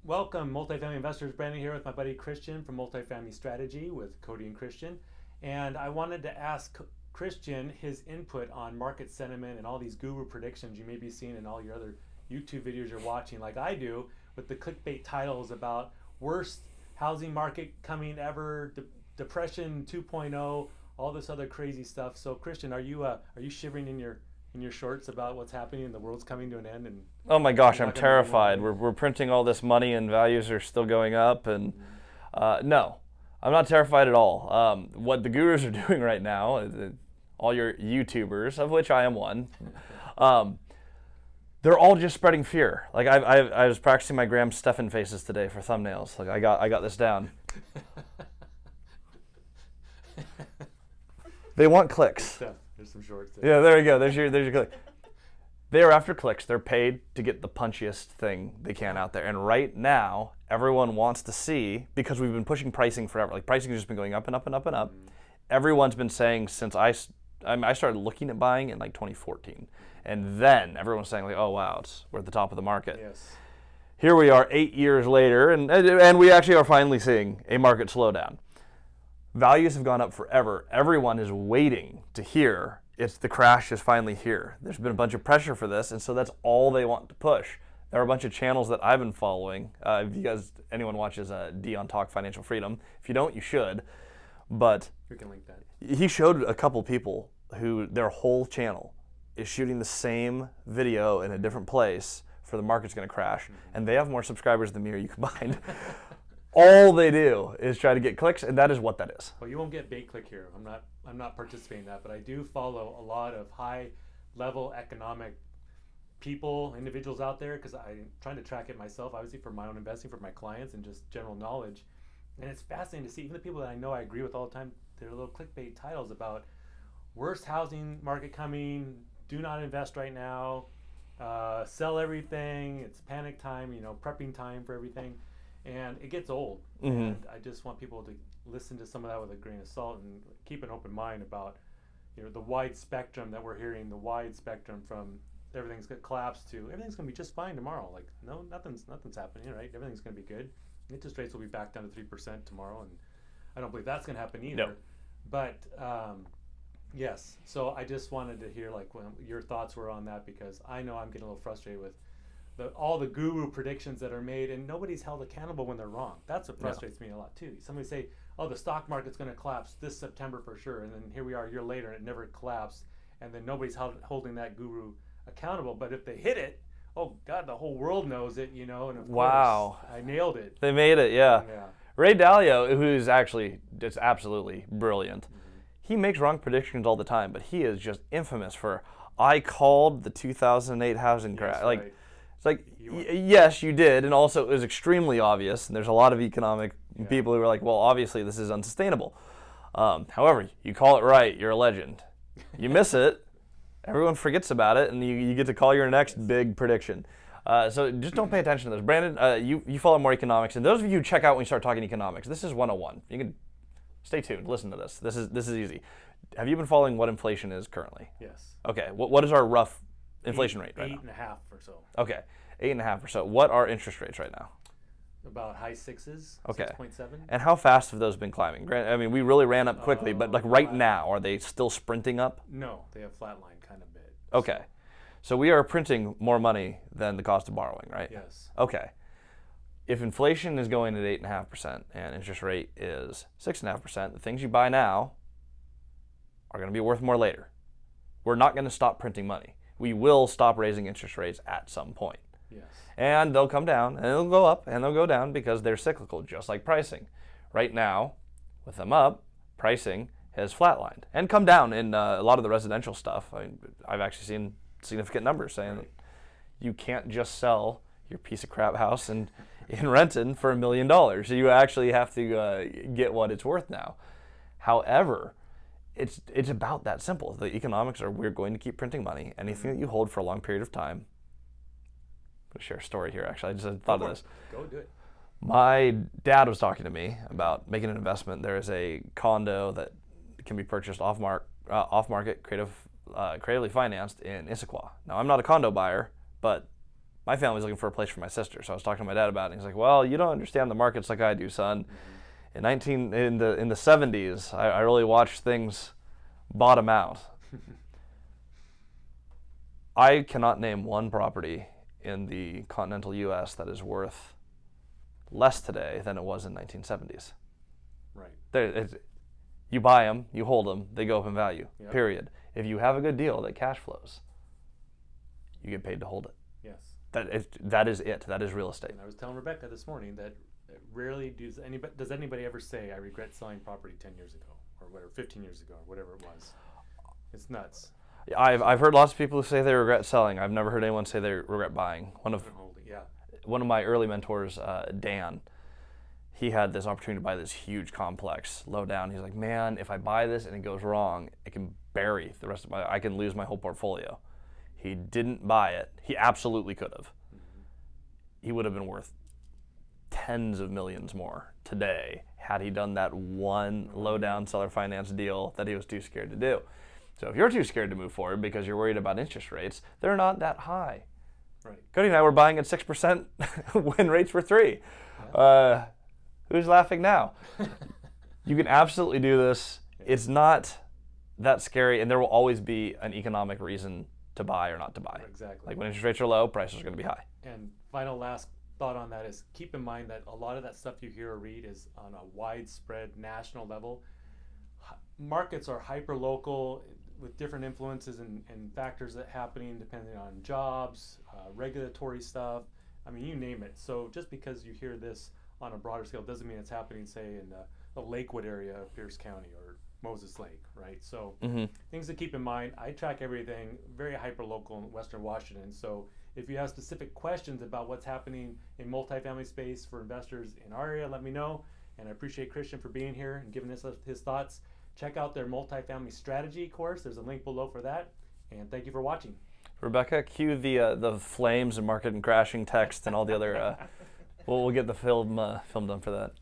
Welcome, multifamily investors. Brandon here with my buddy Christian from Multifamily Strategy with Cody and Christian. And I wanted to ask Christian his input on market sentiment and all these guru predictions you may be seeing in all your other YouTube videos you're watching, like I do, with the clickbait titles about worst housing market coming ever, depression 2.0, all this other crazy stuff. So, Christian, are you shivering in your shorts about what's happening and the world's coming to an end and Oh my gosh, you're I'm not going to make any more terrified. money? We're printing all this money and values are still going up. And no, I'm not terrified at all. What the gurus are doing right now, all your YouTubers, of which I am one, um, they're all just spreading fear. Like I was practicing my Graham Stephan faces today for thumbnails. Like I got this down. They want clicks. Stuff. There's some shorts there. Yeah, there you go. There's your click. They are after clicks. They're paid to get the punchiest thing they can out there. And right now, everyone wants to see, because we've been pushing pricing forever. Like pricing has just been going up and up and up and up. Everyone's been saying since I started looking at buying in like 2014. And then everyone's saying like, oh wow, we're at the top of the market. Yes. Here we are 8 years later, and we actually are finally seeing a market slowdown. Values have gone up forever. Everyone is waiting to hear the crash is finally here. There's been a bunch of pressure for this, and so that's all they want to push. There are a bunch of channels that I've been following. If anyone watches Dion Talk Financial Freedom, if you don't, you should. But We can link that. he showed a couple people who their whole channel is shooting the same video in a different place for the market's going to crash, and they have more subscribers than me or you combined. All they do is try to get clicks, and that is what that is. Well, you won't get bait click here. I'm not participating in that, but I do follow a lot of high level economic people, individuals out there, because I'm trying to track it myself, obviously for my own investing, for my clients, and just general knowledge. And it's fascinating to see even the people that I know I agree with all the time. Their little clickbait titles about worst housing market coming, do not invest right now, sell everything. It's panic time, prepping time for everything. And it gets old. And I just want people to listen to some of that with a grain of salt and keep an open mind about, the wide spectrum that we're hearing, the wide spectrum from everything's going to collapse to everything's going to be just fine tomorrow. Like, no, nothing's happening, right? Everything's going to be good. Interest rates will be back down to 3% tomorrow, and I don't believe that's going to happen either. No. But yes, so I just wanted to hear like when your thoughts were on that, because I know I'm getting a little frustrated with all the guru predictions that are made, and nobody's held accountable when they're wrong. That's what frustrates me a lot too. Somebody say, "Oh, the stock market's going to collapse this September for sure," and then here we are a year later and it never collapsed, and then nobody's holding that guru accountable. But if they hit it, oh God, the whole world knows it, and of Wow. course I nailed it. They made it, yeah. Yeah. Ray Dalio, who's actually just absolutely brilliant, he makes wrong predictions all the time, but he is just infamous for, I called the 2008 housing crash. Yes, Like, right. it's like, You were- yes, you did, and also it was extremely obvious, and there's a lot of economic people who are like, well, obviously this is unsustainable. However, you call it right, you're a legend. You miss it, everyone forgets about it, and you get to call your next big prediction. So just don't pay attention to this. Brandon, you follow more economics, and those of you who check out when you start talking economics, this is 101. You can stay tuned, listen to this. This is easy. Have you been following what inflation is currently? Yes. Okay, what is our rough inflation rate right now? 8.5 or so. Okay, 8.5 or so. What are interest rates right now? About high sixes. Okay. 6.7. And how fast have those been climbing? I mean, we really ran up quickly, but like right flat. now, are they still sprinting up? No, they have flatline kind of bit. Okay, so we are printing more money than the cost of borrowing, right? Yes. Okay. If inflation is going at 8.5% and interest rate is 6.5%, the things you buy now are going to be worth more later. We're not going to stop printing money. We will stop raising interest rates at some point. Yes. And they'll come down, and they'll go up, and they'll go down because they're cyclical, just like pricing. Right now, with them up, pricing has flatlined and come down in a lot of the residential stuff. I've actually seen significant numbers saying that you can't just sell your piece of crap house in Renton for $1 million. So you actually have to get what it's worth now. However, it's about that simple. The economics are we're going to keep printing money. Anything that you hold for a long period of time. I'm going to share a story here, actually. I just had thought of this. Go do it. My dad was talking to me about making an investment. There is a condo that can be purchased off-market, creatively financed in Issaquah. Now, I'm not a condo buyer, but my family's looking for a place for my sister. So I was talking to my dad about it. And he's like, well, you don't understand the markets like I do, son. In the 70s, I really watched things bottom out. I cannot name one property in the continental U.S. that is worth less today than it was in 1970s. Right. You buy them, you hold them, they go up in value, Yep. period. If you have a good deal that cash flows, you get paid to hold it. Yes. That is it. That is real estate. And I was telling Rebecca this morning that rarely does anybody ever say, I regret selling property 10 years ago or whatever, 15 years ago or whatever it was. It's nuts. I've heard lots of people who say they regret selling. I've never heard anyone say they regret buying. One of my early mentors, Dan, he had this opportunity to buy this huge complex low down. He's like, man, if I buy this and it goes wrong, it can bury the rest of I can lose my whole portfolio. He didn't buy it. He absolutely could have. He would have been worth tens of millions more today had he done that one low down seller finance deal that he was too scared to do. So if you're too scared to move forward because you're worried about interest rates, they're not that high. Right. Cody and I were buying at 6% when rates were 3%. Yeah. Who's laughing now? You can absolutely do this. Yeah. It's not that scary, and there will always be an economic reason to buy or not to buy. Exactly. Like when interest rates are low, prices are going to be high. And last thought on that is keep in mind that a lot of that stuff you hear or read is on a widespread national level. Markets are hyper-local with different influences and factors that happening depending on jobs, regulatory stuff. I mean, you name it. So just because you hear this on a broader scale doesn't mean it's happening, say, in the Lakewood area of Pierce County or Moses Lake, right? So things to keep in mind. I track everything very hyper-local in Western Washington. So if you have specific questions about what's happening in multifamily space for investors in our area, let me know. And I appreciate Christian for being here and giving us his thoughts. Check out their multifamily strategy course. There's a link below for that. And thank you for watching. Rebecca, cue the flames and market and crashing text and all the other. We'll get the film done for that.